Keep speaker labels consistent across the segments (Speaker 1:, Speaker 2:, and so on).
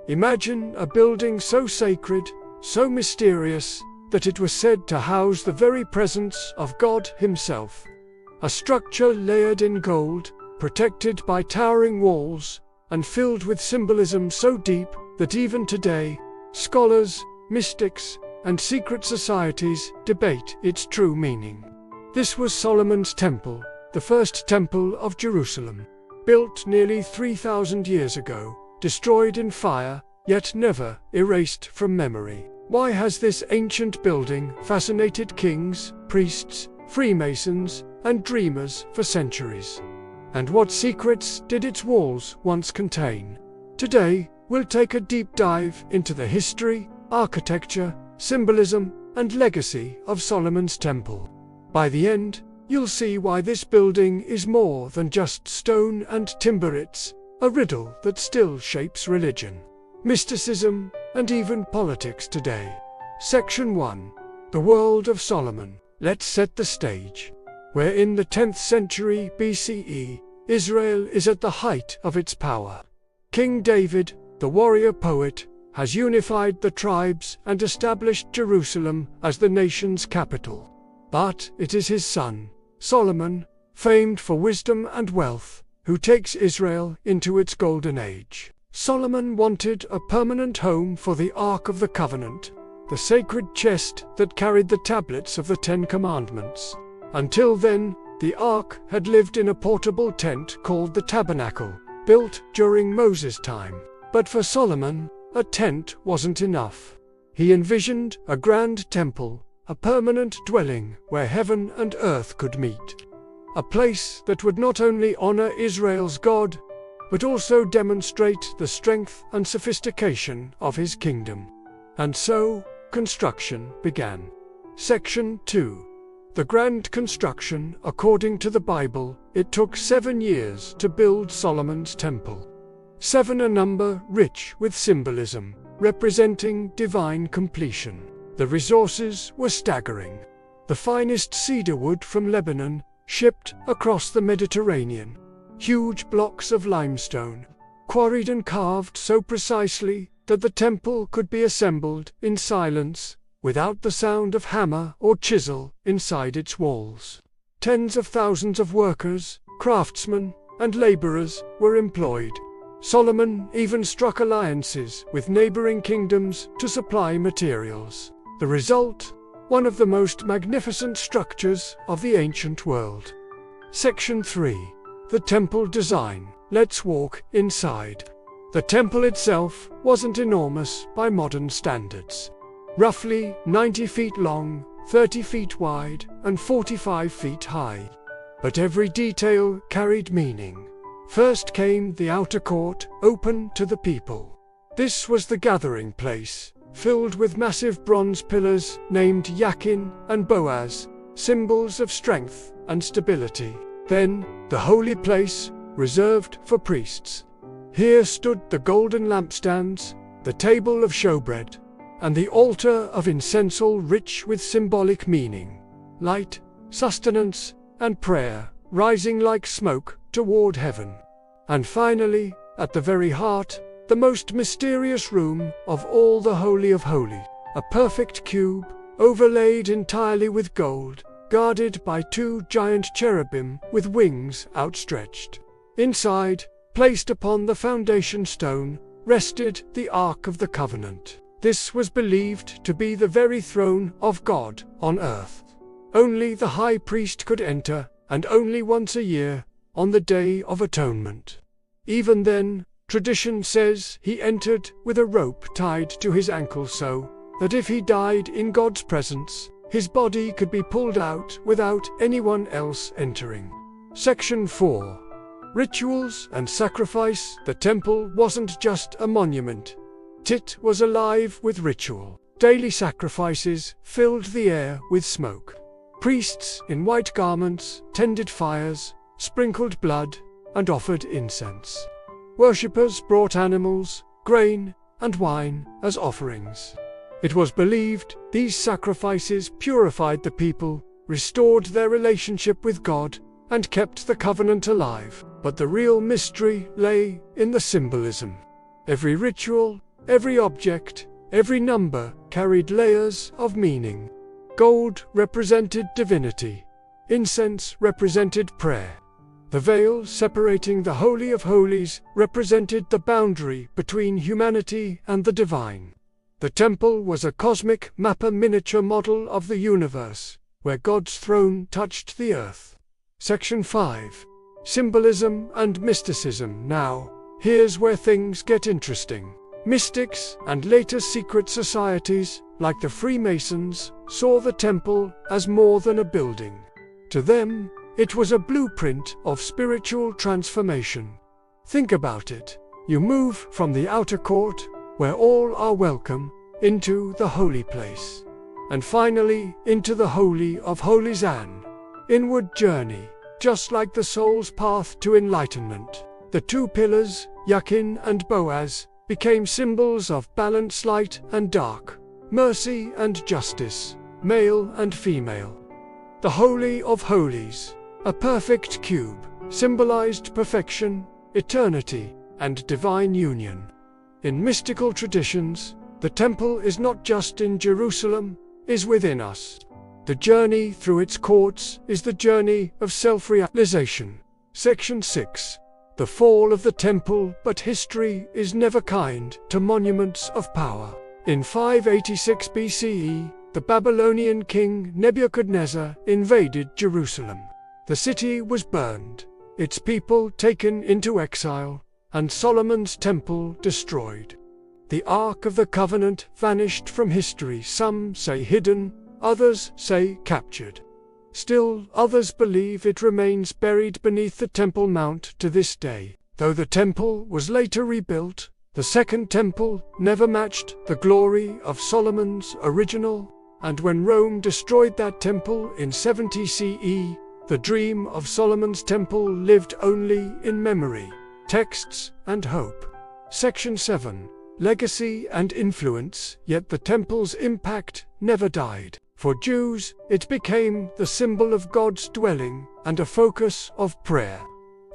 Speaker 1: Imagine a building so sacred, so mysterious, that it was said to house the very presence of God Himself. A structure layered in gold, protected by towering walls, and filled with symbolism so deep that even today, scholars, mystics, and secret societies debate its true meaning. This was Solomon's Temple, the first temple of Jerusalem. Built nearly 3,000 years ago, destroyed in fire, yet never erased from memory. Why has this ancient building fascinated kings, priests, Freemasons, and dreamers for centuries? And what secrets did its walls once contain? Today, we'll take a deep dive into the history, architecture, symbolism, and legacy of Solomon's Temple. By the end, you'll see why this building is more than just stone and timber. It's a riddle that still shapes religion, mysticism, and even politics today. Section 1. The World of Solomon. Let's set the stage. We're in the 10th century BCE. Israel is at the height of its power. King David, the warrior poet, has unified the tribes and established Jerusalem as the nation's capital. But it is his son, Solomon, famed for wisdom and wealth, who takes Israel into its golden age. Solomon wanted a permanent home for the Ark of the Covenant, the sacred chest that carried the tablets of the Ten Commandments. Until then, the Ark had lived in a portable tent called the Tabernacle, built during Moses' time. But for Solomon, a tent wasn't enough. He envisioned a grand temple, a permanent dwelling where heaven and earth could meet. A place that would not only honor Israel's God, but also demonstrate the strength and sophistication of his kingdom. And so, construction began. Section 2. The Grand Construction. According to the Bible, it took 7 years to build Solomon's Temple. 7, a number rich with symbolism, representing divine completion. The resources were staggering. The finest cedar wood from Lebanon, shipped across the Mediterranean. Huge blocks of limestone, quarried and carved so precisely that the temple could be assembled in silence, without the sound of hammer or chisel inside its walls. Tens of thousands of workers, craftsmen, and laborers were employed. Solomon even struck alliances with neighboring kingdoms to supply materials. The result? One of the most magnificent structures of the ancient world. Section 3. The Temple Design. Let's walk inside. The temple itself wasn't enormous by modern standards. Roughly 90 feet long, 30 feet wide, and 45 feet high. But every detail carried meaning. First came the outer court, open to the people. This was the gathering place, filled with massive bronze pillars named Yakin and Boaz, symbols of strength and stability. Then, the holy place, reserved for priests. Here stood the golden lampstands, the table of showbread, and the altar of incense, all rich with symbolic meaning. Light, sustenance, and prayer, rising like smoke toward heaven. And finally, at the very heart, the most mysterious room of all, the Holy of Holies. A perfect cube, overlaid entirely with gold, guarded by 2 giant cherubim with wings outstretched. Inside, placed upon the foundation stone, rested the Ark of the Covenant. This was believed to be the very throne of God on earth. Only the high priest could enter, and only once a year, on the Day of Atonement. Even then, tradition says he entered with a rope tied to his ankle so that if he died in God's presence, his body could be pulled out without anyone else entering. Section 4. Rituals and sacrifice. The temple wasn't just a monument. It was alive with ritual. Daily sacrifices filled the air with smoke. Priests in white garments tended fires, sprinkled blood, and offered incense. Worshippers brought animals, grain, and wine as offerings. It was believed these sacrifices purified the people, restored their relationship with God, and kept the covenant alive. But the real mystery lay in the symbolism. Every ritual, Every object, every number carried layers of meaning. Gold represented divinity. Incense represented prayer. The veil separating the Holy of Holies represented the boundary between humanity and the divine. The temple was a cosmic mapper miniature model of the universe, where God's throne touched the earth. Section 5. Symbolism and mysticism. Now, here's where things get interesting. Mystics and later secret societies, like the Freemasons, saw the temple as more than a building. To them, it was a blueprint of spiritual transformation. Think about it. You move from the outer court, where all are welcome, into the holy place. And finally, into the Holy of Holies, an inward journey, just like the soul's path to enlightenment. The two pillars, Yakin and Boaz, became symbols of balance, light and dark, mercy and justice, male and female. The Holy of Holies, a perfect cube, symbolized perfection, eternity, and divine union. In mystical traditions, the temple is not just in Jerusalem, is within us. The journey through its courts is the journey of self-realization. Section 6. The fall of the temple, but history is never kind to monuments of power. In 586 BCE, the Babylonian king Nebuchadnezzar invaded Jerusalem. The city was burned, its people taken into exile, and Solomon's temple destroyed. The Ark of the Covenant vanished from history, some say hidden, others say captured. Still, others believe it remains buried beneath the Temple Mount to this day. Though the temple was later rebuilt, the Second Temple never matched the glory of Solomon's original, and when Rome destroyed that temple in 70 CE, the dream of Solomon's temple lived only in memory, texts, and hope. Section 7. Legacy and influence. Yet the temple's impact never died. For Jews, it became the symbol of God's dwelling and a focus of prayer.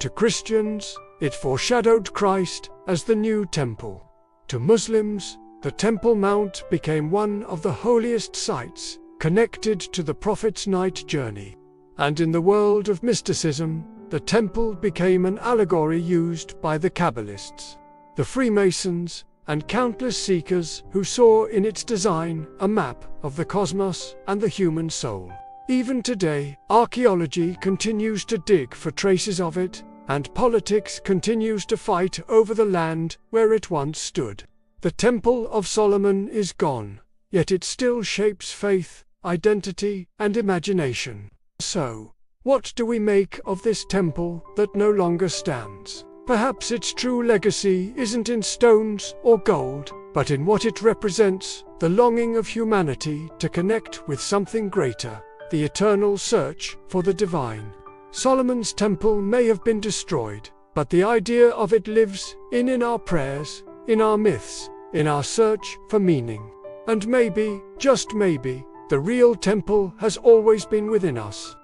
Speaker 1: To Christians, it foreshadowed Christ as the new temple. To Muslims, the Temple Mount became one of the holiest sites, connected to the Prophet's night journey. And in the world of mysticism, the temple became an allegory used by the Kabbalists, the Freemasons, and countless seekers who saw in its design a map of the cosmos and the human soul. Even today, archaeology continues to dig for traces of it, and politics continues to fight over the land where it once stood. The Temple of Solomon is gone, yet it still shapes faith, identity, and imagination. So, what do we make of this temple that no longer stands? Perhaps its true legacy isn't in stones or gold, but in what it represents, the longing of humanity to connect with something greater, the eternal search for the divine. Solomon's temple may have been destroyed, but the idea of it lives in our prayers, in our myths, in our search for meaning. And maybe, just maybe, the real temple has always been within us.